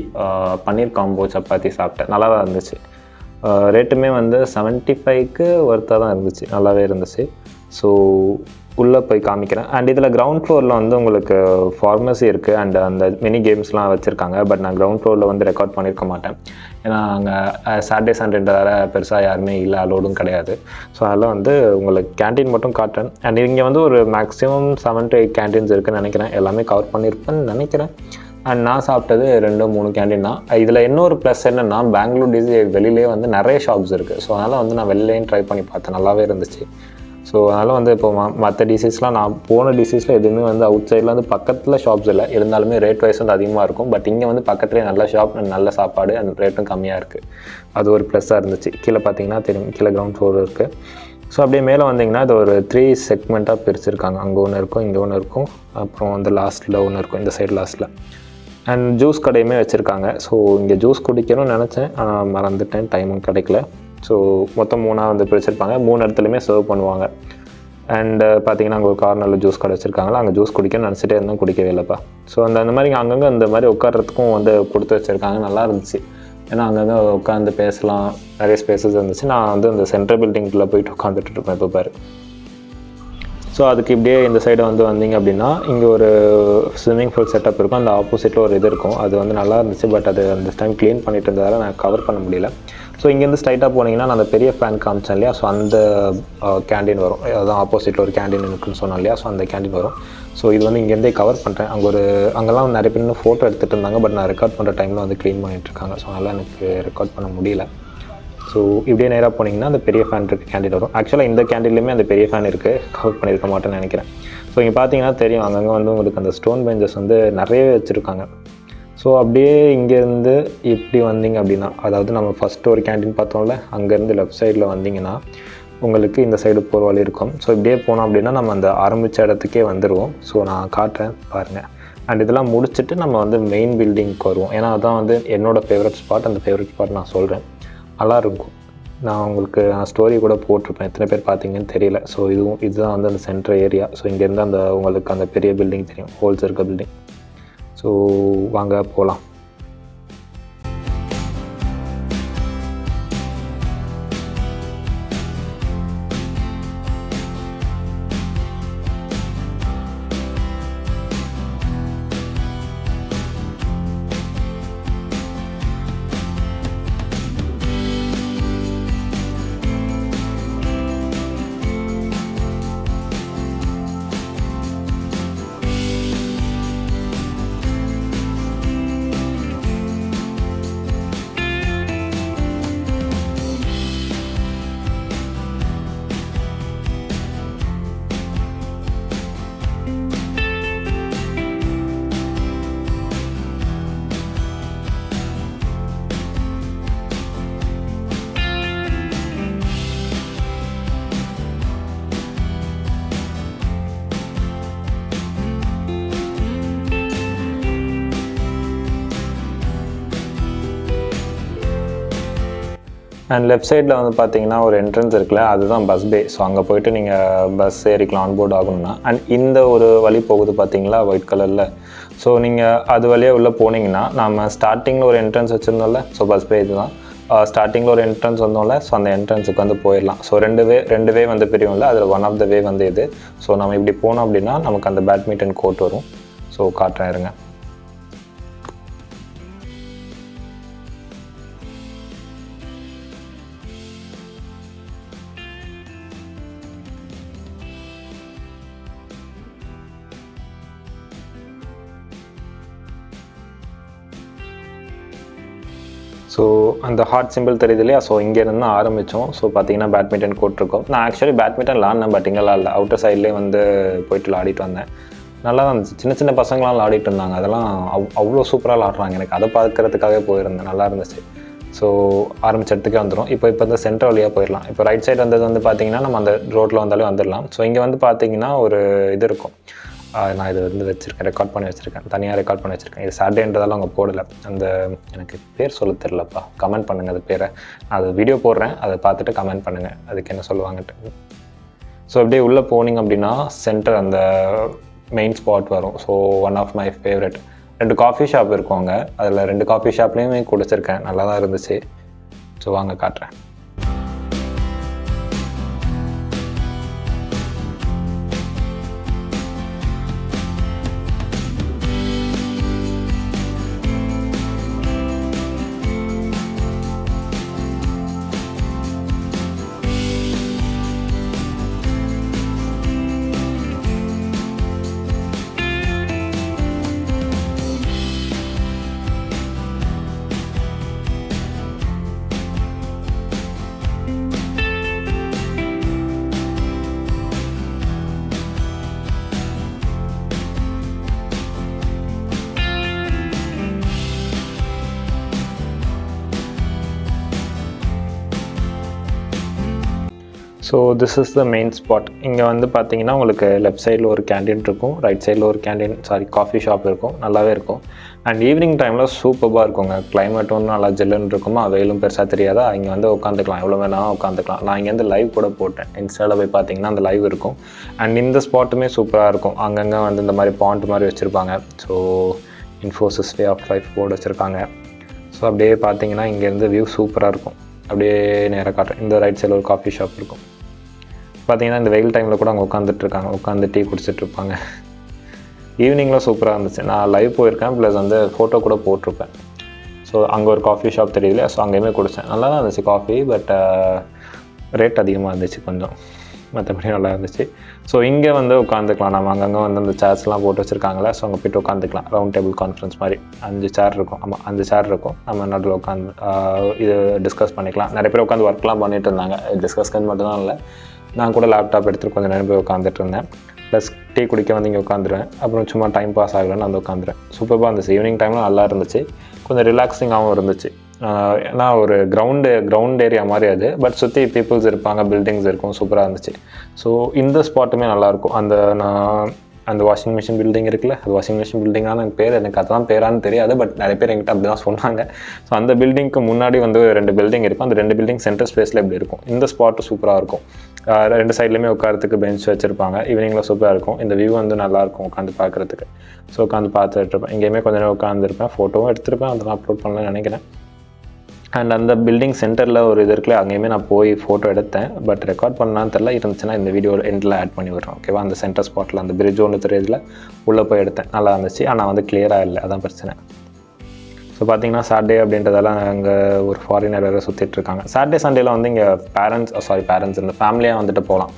[SPEAKER 1] பன்னீர் காம்போ சப்பாத்தி சாப்பிட்டேன். நல்லா தான் இருந்துச்சு. ரேட்டுமே வந்து 75க்கு ஒர்த்தாக தான் இருந்துச்சு, நல்லாவே இருந்துச்சு. ஸோ உள்ளே போய் காமிக்கிறேன். அண்ட் இதில் கிரவுண்ட் ஃப்ளோரில் வந்து உங்களுக்கு ஃபார்மசி இருக்குது அண்ட் அந்த மினி கேம்ஸ்லாம் வச்சுருக்காங்க. பட் நான் கிரவுண்ட் ஃப்ளோரில் வந்து ரெக்கார்ட் பண்ணியிருக்க மாட்டேன். ஏன்னா அங்கே சாட்டர்டே சண்டேன்றதால பெருசாக யாருமே இல்லை, அலோடும் கிடையாது. ஸோ அதெல்லாம் வந்து உங்களுக்கு கேண்டீன் மட்டும் காட்டுறேன். அண்ட் இங்கே வந்து ஒரு மேக்ஸிமம் 7 to 8 கேண்டீன்ஸ் இருக்குதுன்னு நினைக்கிறேன். எல்லாமே கவர் பண்ணியிருப்பேன்னு நினைக்கிறேன். அண்ட் நான் சாப்பிட்டது 2-3 கேண்டீன் தான். இதில் இன்னொரு ப்ளஸ் என்னென்னா, பெங்களூர் டிசி வெளியிலே வந்து நிறைய ஷாப்ஸ் இருக்குது. ஸோ அதனால் வந்து நான் வெளிலேயும் ட்ரை பண்ணி பார்த்தேன், நல்லாவே இருந்துச்சு. ஸோ அதனால் வந்து இப்போ மற்ற டிசீஸ்லாம் நான் போன டிசீஸில் எதுவுமே வந்து அவுட் சைடில் வந்து பக்கத்தில் ஷாப்ஸ் இல்லை, இருந்தாலுமே ரேட் வைஸ் வந்து அதிகமாக இருக்கும். பட் இங்கே வந்து பக்கத்துலேயே நல்ல ஷாப், நல்ல சாப்பாடு அண்ட் ரேட்டும் கம்மியாக இருக்குது. அது ஒரு ப்ளஸ்ஸாக இருந்துச்சு. கீழே பார்த்தீங்கன்னா தெரியும், கீழே கிரவுண்ட் ஃப்ளோர் இருக்குது. ஸோ அப்படியே மேலே வந்தீங்கன்னா இது ஒரு 3 செக்மெண்ட்டாக பிரிச்சுருக்காங்க. அங்கே ஒன்று இருக்கும், இங்கே ஒன்று இருக்கும், அப்புறம் வந்து லாஸ்ட்டில் ஒன்று இருக்கும், இந்த சைடு லாஸ்ட்டில். அண்ட் ஜூஸ் கடையுமே வச்சுருக்காங்க. ஸோ இங்கே ஜூஸ் குடிக்கணும்னு நினச்சேன், மறந்துட்டேன், டைமும் கிடைக்கல. ஸோ மொத்தம் 3 வந்து பிரிச்சிருப்பாங்க. 3 இடத்துலையுமே சர்வ் பண்ணுவாங்க. அண்டு பார்த்தீங்கன்னா அங்கே ஒரு கார்னரில் ஜூஸ் கடை வச்சுருக்காங்களா, அங்கே ஜூஸ் குடிக்கணும்னு நினச்சிட்டே இருந்தோம், குடிக்கவே இல்லைப்பா. ஸோ அந்த மாதிரி அங்கங்கே அந்த மாதிரி உட்கார்றதுக்கும் வந்து கொடுத்து வச்சுருக்காங்க, நல்லா இருந்துச்சு. ஏன்னா அங்கங்கே உட்காந்து பேசலாம், நிறைய ஸ்பேசஸ் இருந்துச்சு. நான் வந்து அந்த சென்ட்ரல் பில்டிங்கில் போயிட்டு உட்காந்துட்டு இருப்பேன் இப்போ பாரு. ஸோ அதுக்கு இப்படியே இந்த சைடை வந்து வந்தீங்க அப்படின்னா இங்கே ஒரு ஸ்விம்மிங் பூல் செட்டப் இருக்கும். அந்த ஆப்போசிட்டில் ஒரு இது இருக்கும், அது வந்து நல்லா இருந்துச்சு. பட் அது அந்த டைம் க்ளீன் பண்ணிட்டு இருந்ததால் நான் கவர் பண்ண முடியல. ஸோ இங்கேருந்து ஸ்ட்ரைட்டாக போனீங்கன்னா நான் அந்த பெரிய ஃபேன் காமிச்சேன் இல்லையா, ஸோ அந்த கேண்டீன் வரும். அதுதான் ஆப்போசிட்டில் ஒரு கேண்டீன் இருக்குன்னு சொன்னோம் இல்லையா, ஸோ அந்த கேண்டீன் வரும். ஸோ இது வந்து இங்கேருந்தே கவர் பண்ணுறேன். அங்கெல்லாம் நிறைய பேர் இன்னும் ஃபோட்டோ எடுத்துகிட்டு இருந்தாங்க. பட் நான் ரெக்கார்ட் பண்ணுற டைமில் வந்து க்ளீன் பண்ணிகிட்ருக்காங்க. ஸோ அதனால் எனக்கு ரெக்கார்ட் பண்ண முடியல. ஸோ இப்படியே நேராக போனீங்கன்னா அந்த பெரிய ஃபேன் இருக்குது, கேண்டீன் வரும். ஆக்சுவலாக இந்த கேண்டீன்லேயுமே அந்த பெரிய ஃபேன் இருக்குது, கவர் பண்ணியிருக்க மாட்டேன்னு நினைக்கிறேன். ஸோ இங்கே பார்த்தீங்கன்னா தெரியும், அங்கங்கே வந்து உங்களுக்கு அந்த ஸ்டோன் பெஞ்சஸ் வந்து நிறையவே வச்சுருக்காங்க. ஸோ அப்படியே இங்கேருந்து இப்படி வந்தீங்க அப்படின்னா, அதாவது நம்ம ஃபஸ்ட்டு ஒரு கேண்டீன் பார்த்தோம்ல, அங்கேருந்து லெஃப்ட் சைடில் வந்தீங்கன்னா உங்களுக்கு இந்த சைடு போகிற வழி இருக்கும். ஸோ இப்படியே போனோம் அப்படின்னா நம்ம அந்த ஆரம்பித்த இடத்துக்கே வந்துடுவோம். ஸோ நான் காட்டுறேன் பாருங்கள். அண்ட் இதெல்லாம் முடிச்சுட்டு நம்ம வந்து மெயின் பில்டிங்க்கு வருவோம். ஏன்னா அதுதான் வந்து என்னோடய ஃபேவரட் ஸ்பாட். அந்த ஃபேவரட் ஸ்பாட் நான் சொல்கிறேன், நல்லாயிருக்கும். நான் உங்களுக்கு ஸ்டோரி கூட போட்டிருப்பேன், எத்தனை பேர் பார்த்தீங்கன்னு தெரியல. ஸோ இதுதான் வந்து அந்த சென்ட்ரல் ஏரியா. ஸோ இங்கேருந்து அந்த உங்களுக்கு அந்த பெரிய பில்டிங் தெரியும், ஹோல்ஸ் இருக்க பில்டிங். ஸோ வாங்க போகலாம். அண்ட் லெஃப்ட் சைடில் வந்து பார்த்தீங்கன்னா ஒரு என்ட்ரன்ஸ் இருக்குல்ல, அதுதான் பஸ் பே. ஸோ அங்கே போய்ட்டு நீங்கள் பஸ் ஏறிக்கலாம் ஆன்போர்ட் ஆகணும்னா. அண்ட் இந்த ஒரு வழி போகுது பார்த்தீங்களா ஒயிட் கலரில். ஸோ நீங்கள் அது வழியாக உள்ளே போனீங்கன்னா, நம்ம ஸ்டார்டிங்கில் ஒரு என்ட்ரன்ஸ் வச்சுருந்தோம்ல, ஸோ பஸ் பே இதுதான். ஸ்டார்டிங்கில் ஒரு என்ட்ரன்ஸ் வந்தோம்ல, ஸோ அந்த என்ட்ரன்ஸுக்கு வந்து போயிடலாம். ஸோ ரெண்டு வே வந்து பிரியும்ல, அதில் ஒன் ஆஃப் த வே வந்து இது. ஸோ நம்ம இப்படி போனோம் அப்படின்னா நமக்கு அந்த பேட்மிண்டன் கோர்ட் வரும். ஸோ காட்டுறேன் இருங்க. ஸோ அந்த ஹார்ட் சிம்பிள் தெரியுது இல்லையா, ஸோ இங்கேருந்து ஆரம்பித்தோம். ஸோ பார்த்தீங்கன்னா பேட்மிண்டன் கோர்ட் இருக்கும். நான் ஆக்சுவலி பேட்மிண்டன் விளாட்னேன், பட் இங்கெல்லாம் இல்லை, அவுட்டர் சைட்லேயே வந்து போயிட்டு விளாடிட்டு வந்தேன். நல்லா தான் இருந்துச்சு. சின்ன சின்ன பசங்களாம் விளாடிட்டு இருந்தாங்க. அதெல்லாம் அவ்வளோ சூப்பராக விளாட்றாங்க. எனக்கு அதை பார்க்கறதுக்காகவே போயிருந்தேன், நல்லா இருந்துச்சு. ஸோ ஆரம்பிச்ச இடத்துக்கே வந்துடும். இப்போ இந்த சென்ட்ரல் வழியாக போயிடலாம். இப்போ ரைட் சைடு வந்தது வந்து பார்த்தீங்கன்னா நம்ம அந்த ரோட்டில் வந்தாலே வந்துடலாம். ஸோ இங்கே வந்து பார்த்தீங்கன்னா ஒரு இது இருக்கும். நான் இது வந்து வச்சுருக்கேன், ரெக்கார்ட் பண்ணி வச்சுருக்கேன், தனியாக ரெக்கார்ட் பண்ணி வச்சுருக்கேன். இது சாட்டர்டேன்றதால அவங்க போடலை. அந்த எனக்கு பேர் சொல்ல தெரிலப்பா, கமெண்ட் பண்ணுங்கள் அது பேரை. நான் அது வீடியோ போடுறேன், அதை பார்த்துட்டு கமெண்ட் பண்ணுங்கள் அதுக்கு என்ன சொல்லுவாங்கட்டு. ஸோ அப்படியே உள்ளே போனீங்க அப்படின்னா சென்டர் அந்த மெயின் ஸ்பாட் வரும். So one of my favourite 2 coffee shop இருக்கும் அங்கே. அதில் 2 காஃபி ஷாப்லேயுமே குடிச்சிருக்கேன், நல்லா தான் இருந்துச்சு. ஸோ வாங்க காட்டுறேன். So this is the main spot. இங்கே வந்து பார்த்தீங்கன்னா உங்களுக்கு லெஃப்ட் சைடில் ஒரு கேண்டீன் இருக்கும், ரைட் சைடில் ஒரு காஃபி ஷாப் இருக்கும், நல்லாவே இருக்கும். அண்ட் ஈவினிங் டைமில் சூப்பராக இருக்குங்க. கிளைமேட்டும் நல்லா ஜில்லுன்னு இருக்குமா, வெயிலும் பெருசாக தெரியாதா, இங்கே வந்து உட்காந்துக்கலாம், எவ்வளோ வேணாலும் உட்காந்துக்கலாம். நான் இங்கேருந்து லைவ் கூட போட்டேன், இன்ஸ்டாவில் போய் பார்த்தீங்கன்னா அந்த லைவ் இருக்கும். அண்ட் இந்த ஸ்பாட்டுமே சூப்பராக இருக்கும். அங்கங்கே வந்து இந்த மாதிரி பாண்ட் மாதிரி வச்சுருப்பாங்க. So Infosys way of life board வச்சுருக்காங்க. ஸோ அப்படியே பார்த்தீங்கன்னா இங்கேருந்து வியூ சூப்பராக இருக்கும். அப்படியே நேராக காட்டுறேன். இந்த ரைட் சைடில் ஒரு காஃபி ஷாப் இருக்கும். பார்த்தீங்கன்னா இந்த வெயில் டைமில் கூட அங்கே உட்காந்துட்ருக்காங்க, உட்காந்து டீ குடிச்சிட்ருப்பாங்க. ஈவினிங்கில் சூப்பராக இருந்துச்சு. நான் லைவ் போயிருக்கேன், ப்ளஸ் வந்து ஃபோட்டோ கூட போட்டிருப்பேன். ஸோ அங்கே ஒரு காஃபி ஷாப் தெரியல, ஸோ அங்கேயுமே குடித்தேன். நல்லா தான் இருந்துச்சு காஃபி, பட் ரேட் அதிகமாக இருந்துச்சு கொஞ்சம், மற்றபடி நல்லா இருந்துச்சு. ஸோ இங்கே வந்து உட்காந்துக்கலாம். நம்ம அங்கங்கே வந்து அந்த சேர்ஸ்லாம் போட்டு வச்சுருக்காங்களே, ஸோ அங்கே போய்ட்டு உட்காந்துக்கலாம். ரவுண்ட் டேபிள் கான்ஃபரன்ஸ் மாதிரி 5 சேர் இருக்கும். ஆமாம், 5 சேர் இருக்கும். நம்ம நடுவில் உட்காந்து இது டிஸ்கஸ் பண்ணிக்கலாம். நிறைய பேர் உட்காந்து ஒர்க்லாம் பண்ணிட்டு இருந்தாங்க. டிஸ்கஸ்க்கு மட்டும்தான் இல்லை, நான் கூட லேப்டாப் எடுத்துகிட்டு கொஞ்சம் நேரம் போய் உட்காந்துட்டு இருந்தேன். ப்ளஸ் டீ குடிக்க வந்து இங்கே உட்காந்துருவேன். அப்புறம் சும்மா டைம் பாஸ் ஆகலன்னு வந்து உட்காந்துருவேன். சூப்பராக இருந்துச்சு. ஈவினிங் டைமில் நல்லா இருந்துச்சு, கொஞ்சம் ரிலாக்ஸிங்காகவும் இருந்துச்சு. ஏன்னா ஒரு கிரவுண்ட் ஏரியா மாதிரி அது, பட் சுற்றி பீப்புள்ஸ் இருப்பாங்க, பில்டிங்ஸ் இருக்கும், சூப்பராக இருந்துச்சு. ஸோ இந்த ஸ்பாட்டுமே நல்லாயிருக்கும். அந்த வாஷிங் மிஷின் பில்டிங் இருக்குல்ல, அது வாஷிங் மிஷின் பில்டிங்கான எனக்கு அதெல்லாம் பேரான்னு தெரியாது, பட் நிறைய பேர் என்கிட்ட அப்படி தான் சொன்னாங்க. ஸோ அந்த பில்டிங்க்கு முன்னாடி வந்து 2 பில்டிங் இருக்கும். அந்த 2 பில்டிங் சென்டர் ஸ்பேஸில் இப்படி இருக்கும். இந்த ஸ்பாட்டு சூப்பராக இருக்கும். 2 சைட்லேயுமே உட்காரத்துக்கு பெஞ்ச் வச்சுருப்பாங்க. ஈவினிங்கில் சூப்பராக இருக்கும். இந்த வியூ வந்து நல்லாயிருக்கும் உட்காந்து பார்க்குறதுக்கு. ஸோ உட்காந்து பார்த்துட்டு இருப்பேன். எங்கேயுமே கொஞ்சம் நேரம் உட்காந்துருப்பேன், ஃபோட்டோவும் எடுத்துருப்பேன். அதெல்லாம் அப்லோட் பண்ணலாம்னு நினைக்கிறேன். அண்ட் அந்த பில்டிங் சென்டரில் ஒரு இது இருக்குல்ல, அங்கேயுமே நான் போய் ஃபோட்டோ எடுத்தேன், பட் ரெக்கார்ட் பண்ணலான்னு தெரில. இருந்துச்சுன்னா இந்த வீடியோ எண்டில் ஆட் பண்ணி விடுறோம், ஓகேவா? அந்த சென்டர் ஸ்பாட்டில் அந்த பிரிட்ஜ் ஒன்று தெரியுதுல, உள்ளே போய் எடுத்தேன். நல்லா இருந்துச்சு. ஆனால் வந்து கிளியராக இல்லை, அதான் பிரச்சனை. ஸோ பார்த்தீங்கன்னா சாட்டர்டே அப்படின்றதெல்லாம் அங்கே ஒரு ஃபாரினர் வேறு சுற்றிட்டுருக்காங்க. சாட்டர்டே சண்டேல வந்து இங்கே பேரண்ட்ஸ் இந்த ஃபேமிலியாக வந்துட்டு போகலாம்.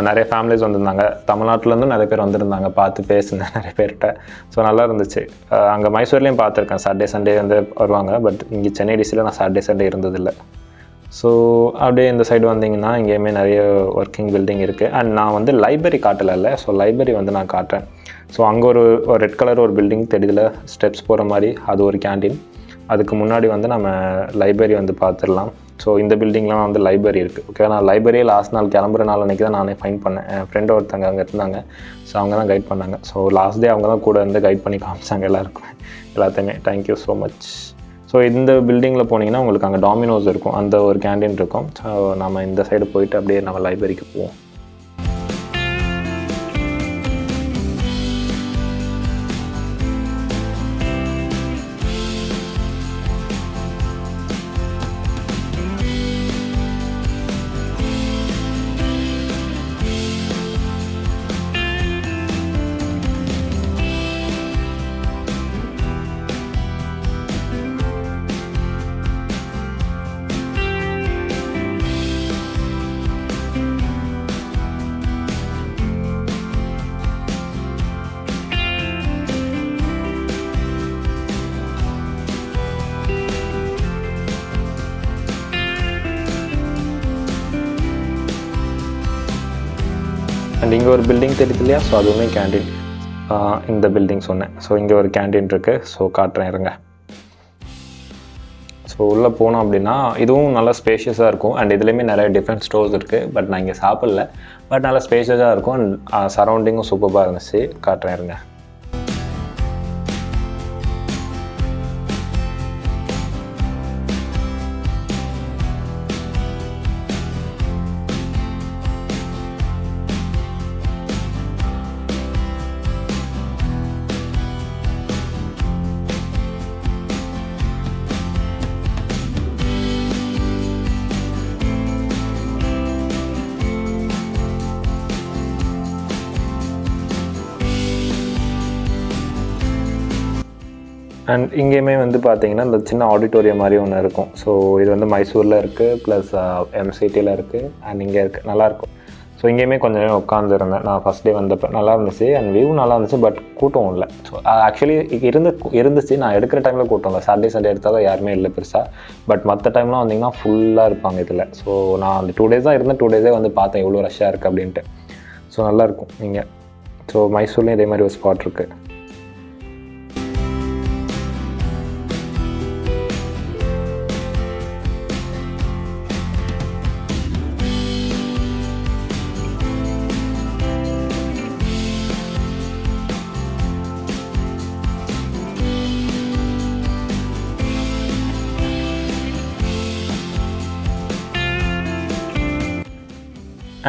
[SPEAKER 1] நிறைய ஃபேமிலிஸ் வந்திருந்தாங்க. தமிழ்நாட்டிலேருந்து நிறைய பேர் வந்திருந்தாங்க. பார்த்து பேசினேன் நிறைய பேர்கிட்ட. ஸோ நல்லா இருந்துச்சு. அங்கே மைசூர்லேயும் பார்த்துருக்கேன், சாட்டர்டே சண்டே வந்து வருவாங்க. பட் இங்கே சென்னை டிசியில் நான் சாட்டர்டே சண்டே இருந்ததில்லை. ஸோ அப்படியே இந்த சைடு வந்தீங்கன்னா இங்கேயுமே நிறைய ஒர்க்கிங் பில்டிங் இருக்குது. அண்ட் நான் வந்து லைப்ரரி காட்டலை. ஸோ லைப்ரரி வந்து நான் காட்டுறேன். ஸோ அங்கே ஒரு ரெட் கலர் ஒரு பில்டிங் தெரியுதுல, ஸ்டெப்ஸ் போகிற மாதிரி, அது ஒரு கேண்டீன். அதுக்கு முன்னாடி வந்து நம்ம லைப்ரரி வந்து பார்த்துடலாம். ஸோ இந்த பில்டிங்லாம் வந்து லைப்ரரி இருக்குது, ஓகே. நான் லைப்ரரியே லாஸ்ட் நாள் கிளம்புற நாள் அன்றைக்கி தான் நானே ஃபைன் பண்ணேன். என் ஃப்ரெண்டு ஒருத்தங்க அங்கே இருந்தாங்க. ஸோ அவங்க தான் கைட் பண்ணாங்க. ஸோ லாஸ்ட் டே அவங்க தான் கூட இருந்து கைட் பண்ணி காமிச்சாங்க எல்லாத்தையுமே. Thank you so much. ஸோ இந்த பில்டிங்கில் போனீங்கன்னா உங்களுக்கு அங்கே டாமினோஸ் இருக்கும், அந்த ஒரு கேண்டீன் இருக்கும். ஸோ நம்ம இந்த சைடு போயிட்டு அப்படியே நம்ம லைப்ரரிக்கு போவோம். அண்ட் இங்கே ஒரு பில்டிங் தெரியுது இல்லையா, ஸோ அதுவுமே கேண்டீன். இந்த பில்டிங் சொன்னேன். ஸோ இங்கே ஒரு கேண்டீன் இருக்குது. ஸோ காட்டுறேன் இருங்க. ஸோ உள்ளே போனோம் அப்படின்னா இதுவும் நல்லா ஸ்பேஷியஸாக இருக்கும். அண்ட் இதுலேயுமே நிறைய டிஃப்ரெண்ட் ஸ்டோர்ஸ் இருக்குது. பட் நான் இங்கே சாப்பிடல, பட் நல்லா ஸ்பேஷியஸாக இருக்கும். அண்ட் சரௌண்டிங்கும் சூப்பராக இருந்துச்சு. காட்டுறேன் இருங்க. அண்ட் இங்கேயுமே வந்து பார்த்தீங்கன்னா இந்த சின்ன ஆடிட்டோரியம் மாதிரி ஒன்று இருக்கும். ஸோ இது வந்து மைசூரில் இருக்குது, ப்ளஸ் MCTயில் இருக்குது, அண்ட் இங்கே இருக்குது, நல்லாயிருக்கும். ஸோ இங்கேயுமே கொஞ்சம் நேரம் உட்காந்துருந்தேன் நான் ஃபஸ்ட் டே வந்தப்போ. நல்லா இருந்துச்சு, அண்ட் வியூ நல்லா இருந்துச்சு, பட் கூட்டம் இல்லை. ஸோ ஆக்சுவலி இருந்துச்சு, நான் எடுக்கிற டைமில் கூட்டம் இல்லை. சாட்டர்டே சண்டே எடுத்தால் யாருமே இல்லை பெருசாக. பட் மற்ற டைம்லாம் வந்திங்கன்னா ஃபுல்லாக இருப்பாங்க இதில். ஸோ நான் அந்த 2 days தான் இருந்தேன். 2 days வந்து பார்த்தேன் எவ்வளோ ரஷ்ஷாக இருக்குது அப்படின்ட்டு. ஸோ நல்லாயிருக்கும் நீங்கள். ஸோ மைசூர்லேயும் இதே மாதிரி ஒரு ஸ்பாட் இருக்குது.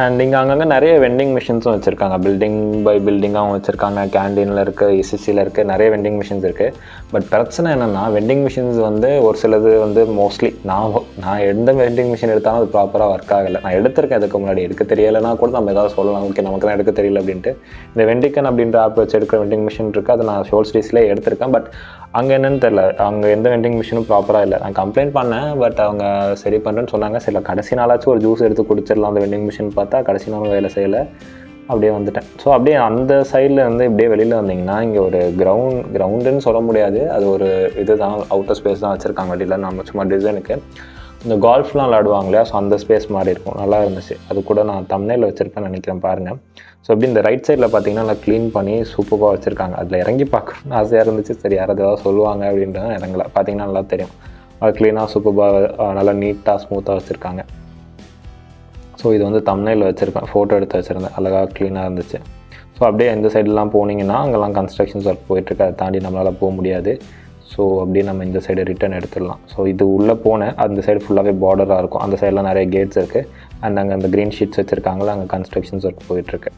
[SPEAKER 1] அண்ட் இங்கே அங்கங்கே நிறைய வெண்டிங் மிஷின்ஸும் வச்சுருக்காங்க. பில்டிங் பை பில்டிங்காகவும் வச்சுருக்காங்க. கேண்டீனில் இருக்குது, ECCயில் இருக்குது, நிறைய வெண்டிங் மிஷின்ஸ் இருக்குது. பட் பிரச்சனை என்னென்னா வெண்டிங் மிஷின்ஸ் வந்து ஒரு சிலது வந்து மோஸ்ட்லி நான் எந்த வெண்டிங் மிஷின் எடுத்தாலும் அது ப்ராப்பராக ஒர்க் ஆகலை. நான் எடுத்திருக்கேன் அதுக்கு முன்னாடி. எடுக்க தெரியலைன்னா கூட நம்ம ஏதாவது சொல்லலாம், ஓகே நமக்கு தான் எடுக்க தெரியல அப்படின்ட்டு. இந்த வெண்டிகன் அப்படின்ற ஆப் வச்சு எடுக்கிற வெண்டிங் மிஷின் இருக்குது, அதை நான் ஷோல் ஸ்ட்ரீட்ஸ்லேயே எடுத்திருக்கேன். பட் அங்கே என்னென்னு தெரில, அங்கே எந்த வெண்டிங் மிஷினும் ப்ராப்பராக இல்லை. நான் கம்ப்ளைண்ட் பண்ணேன், பட் அவங்க சரி பண்ணுறேன்னு சொன்னாங்க. சில கடைசி நாளாச்சும் ஒரு ஜூஸ் எடுத்து குடிச்சிடலாம் அந்த வெண்டிங் மிஷின் பார்த்தா கடைசி நாள் வேலை செய்யலை. அப்படியே வந்துட்டேன். ஸோ அப்படியே அந்த சைடில் வந்து இப்படியே வெளியில் வந்திங்கன்னா இங்கே ஒரு கிரவுண்டுன்னு சொல்ல முடியாது, அது ஒரு இது தான், அவுட்டர் ஸ்பேஸ் தான் வச்சுருக்காங்க வெளியில். நம்ம சும்மா டிசைனுக்கு இந்த கால்ஃப்லாம் விளாடுவாங்க இல்லையா, ஸோ அந்த ஸ்பேஸ் மாதிரி இருக்கும். நல்லா இருந்துச்சு. அது கூட நான் தம்ப்நெயில்ல வச்சுருப்பேன்னு நினைக்கிறேன் பாருங்கள். ஸோ அப்படி இந்த ரைட் சைடில் பார்த்தீங்கன்னா நல்லா க்ளீன் பண்ணி சூப்பராக வச்சுருக்காங்க. அதில் இறங்கி பார்க்கணுன்னு ஆசையாக இருந்துச்சு. சரி யாராவது ஏதாவது சொல்லுவாங்க அப்படின்ட்டு இறங்கல. பார்த்தீங்கன்னா நல்லா தெரியும், அது க்ளீனாக சூப்பராக நல்லா நீட்டாக ஸ்மூத்தாக வச்சுருக்காங்க. ஸோ இது வந்து தம்ப்நெயில்ல வச்சுருக்கேன், ஃபோட்டோ எடுத்து வச்சுருந்தேன், அழகாக க்ளீனாக இருந்துச்சு. ஸோ அப்படியே எந்த சைடெலாம் போனீங்கன்னா அங்கெல்லாம் கன்ஸ்ட்ரக்ஷன்ஸ் ஒர்க் போயிட்டுருக்கு, அதை தாண்டி நம்மளால் போக முடியாது. ஸோ அப்படியே நம்ம இந்த சைடு ரிட்டர்ன் எடுத்துடலாம். ஸோ இது உள்ளே போனேன், அந்த சைடு ஃபுல்லாகவே பார்டராக இருக்கும். அந்த சைடெலாம் நிறைய கேட்ஸ் இருக்குது. அண்ட் அங்கே அந்த க்ரீன் ஷீட்ஸ் வச்சுருக்காங்களா, அங்கே கன்ஸ்ட்ரக்ஷன்ஸ் ஒர்க் போயிட்டுருக்கு.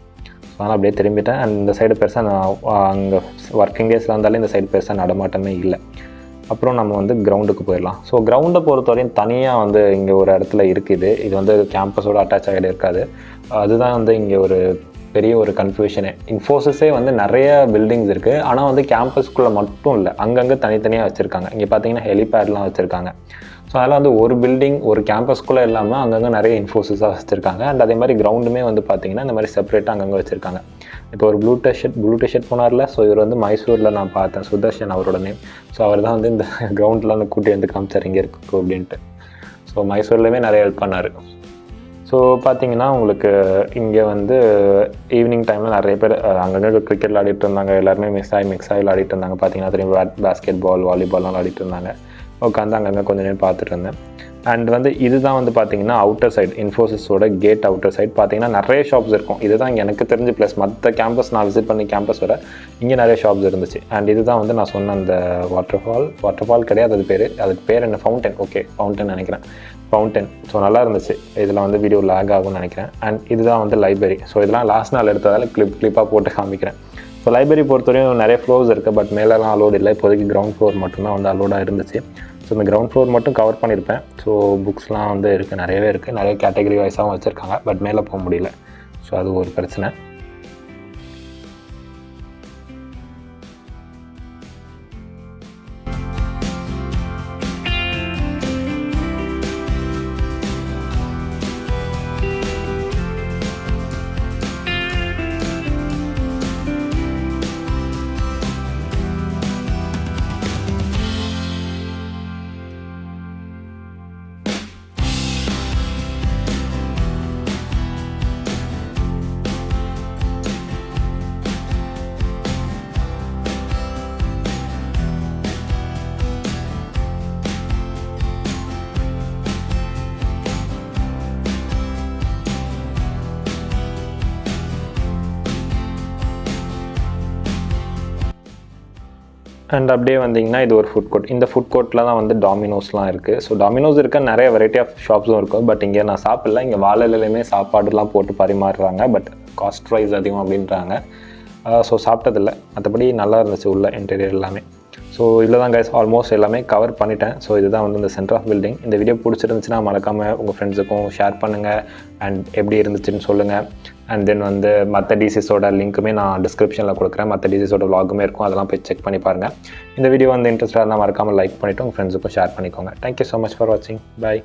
[SPEAKER 1] ஸோ ஆனால் அப்படியே திரும்பிட்டேன். அண்ட் இந்த சைடு பெருசாக நான் அங்கே ஒர்க்கிங் டேஸில் இருந்தாலும் இந்த சைடு பெருசாக நடமாட்டமே இல்லை. அப்புறம் நம்ம வந்து கிரவுண்டுக்கு போயிடலாம். ஸோ கிரவுண்டை பொறுத்தவரையும் தனியாக வந்து இங்கே ஒரு இடத்துல இருக்குது. இது வந்து கேம்பஸோடு அட்டாச் ஆகிட்டு இருக்காது. அதுதான் வந்து இங்கே ஒரு பெரிய ஒரு கன்ஃபியூஷனே. இன்ஃபோசிஸே வந்து நிறைய பில்டிங்ஸ் இருக்குது, ஆனால் வந்து கேம்பஸ்க்குள்ளே மட்டும் இல்லை, அங்கங்கே தனித்தனியாக வச்சுருக்காங்க. இங்கே பார்த்தீங்கன்னா ஹெலிபேட்லாம் வச்சுருக்காங்க. ஸோ அதெல்லாம் வந்து ஒரு பில்டிங் ஒரு கேம்பஸ்க்குள்ளே இல்லாமல் அங்கங்கே நிறைய இன்ஃபோசிஸாக வச்சுருக்காங்க. அண்ட் அதே மாதிரி கிரவுண்டுமே வந்து பார்த்திங்கன்னா இந்த மாதிரி செப்பரேட்டாக அங்கங்கே வச்சுருக்காங்க. இப்போ ஒரு ப்ளூ டிஷர்ட் போனார்ல, ஸோ இவர் வந்து மைசூரில் நான் பார்த்தேன், சுதர்ஷன் அவரோட நேம். ஸோ அவர் தான் வந்து இந்த கிரவுண்டில் அந்த கூட்டி வந்து காமிச்சார் இங்கே இருக்கு அப்படின்ட்டு. ஸோ மைசூர்லேயுமே நிறைய ஹெல்ப் பண்ணார். ஸோ பார்த்தீங்கன்னா உங்களுக்கு இங்கே வந்து ஈவினிங் டைமில் நிறைய பேர் அங்கங்கே கிரிக்கெட் விளையாடிட்டு இருந்தாங்க. எல்லாருமே மிக்ஸ் ஆகி விளையாடிட்டு இருந்தாங்க. பார்த்தீங்கன்னா திரும்பி பேஸ்கெட் பால், வாலிபால்லாம் விளையாடிட்டு இருந்தாங்க. உட்காந்து அங்கங்கே கொஞ்சம் நேரம் பார்த்துட்டு இருந்தேன். அண்ட் வந்து இதுதான் வந்து பார்த்தீங்கன்னா அவுட்டர் சைடு, இன்ஃபோசிஸோட கேட் அவுட்டர் சைடு. பார்த்தீங்கன்னா நிறைய ஷாப்ஸ் இருக்கும். இதுதான் எனக்கு தெரிஞ்சு ப்ளஸ் மற்ற கேம்பஸ் நான் விசிட் பண்ணி கேம்பஸ் வர இங்கே நிறைய ஷாப்ஸ் இருந்துச்சு. அண்ட் இதுதான் வந்து நான் சொன்ன அந்த வாட்டர் ஃபால் கிடையாது, அதுக்கு பேர் என்ன, ஃபவுண்டன். ஓகே, ஃபவுண்டன் நினைக்கிறேன், ஃபவுண்டன். ஸோ நல்லா இருந்துச்சு. இதில் வந்து வீடியோ லேக் ஆகும்னு நினைக்கிறேன். அண்ட் இதுதான் வந்து லைப்ரரி. ஸோ இதெல்லாம் லாஸ்ட் நாள் எடுத்ததால் கிளிப்பாக போட்டு காமிக்கிறேன். ஸோ லைப்ரரி பொறுத்தவரையும் நிறைய ஃப்ளோர்ஸ் இருக்குது, பட் மேலெலாம் அலோடு இல்லை. இப்போதைக்கு கிரவுண்ட் ஃப்ளோர் மட்டும்தான் வந்து அலோடாக இருந்துச்சு. ஸோ இந்த கிரவுண்ட் ஃப்ளோர் மட்டும் கவர் பண்ணியிருப்பேன். ஸோ புக்ஸ்லாம் வந்து இருக்குது, நிறையவே இருக்குது, நிறைய கேட்டகரி வைஸாகவும் வச்சுருக்காங்க. பட் மேலே போக முடியல. ஸோ அது ஒரு பிரச்சனை. அண்ட் அப்படியே வந்தீங்கன்னா இது ஒரு ஃபுட் கோர்ட். இந்த ஃபுட் கோர்ட்டில் தான் வந்து டாமினோஸ்லாம் இருக்குது. ஸோ டாமினோஸ் இருக்க நிறைய வெரைட்டி ஆஃப் ஷாப்ஸும் இருக்கும். பட் இங்கே நான் சாப்பிடல. இங்கே வாழையிலையுமே சாப்பாடுலாம் போட்டு பரிமாறுறாங்க. பட் காஸ்ட் ப்ரைஸ் அதிகம் அப்படின்றாங்க. ஸோ சாப்பிட்டதில்லை. மற்றபடி நல்லா இருந்துச்சு உள்ள இன்டீரியர் எல்லாமே. ஸோ இதில் தான் கைஸ் ஆல்மோஸ்ட் எல்லாமே கவர் பண்ணிட்டேன். ஸோ இதுதான் வந்து இந்த சென்டர் ஆஃப் பில்டிங். இந்த வீடியோ பிடிச்சிருந்துச்சுன்னா மறக்காமல் உங்கள் ஃப்ரெண்ட்ஸுக்கும் ஷேர் பண்ணுங்கள். அண்ட் எப்படி இருந்துச்சுன்னு சொல்லுங்கள். அண்ட் தென் வந்து மற்ற டிசிஸோட லிங்க்குமே நான் டிஸ்கிரிப்ஷனில் கொடுக்குறேன். மற்ற டிசிஸோட vlogமே இருக்கும், அதெல்லாம் போய் செக் பண்ணி பாருங்கள். இந்த வீடியோ வந்து இன்ட்ரெஸ்ட்டாக இருந்தால் மறக்காமல் லைக் பண்ணிவிட்டு உங்கள் ஃப்ரெண்ட்ஸுக்கும் ஷேர் பண்ணிக்கோங்க. தேங்க்யூ ஸோ மச் ஃபார் வாட்சிங். பாய்.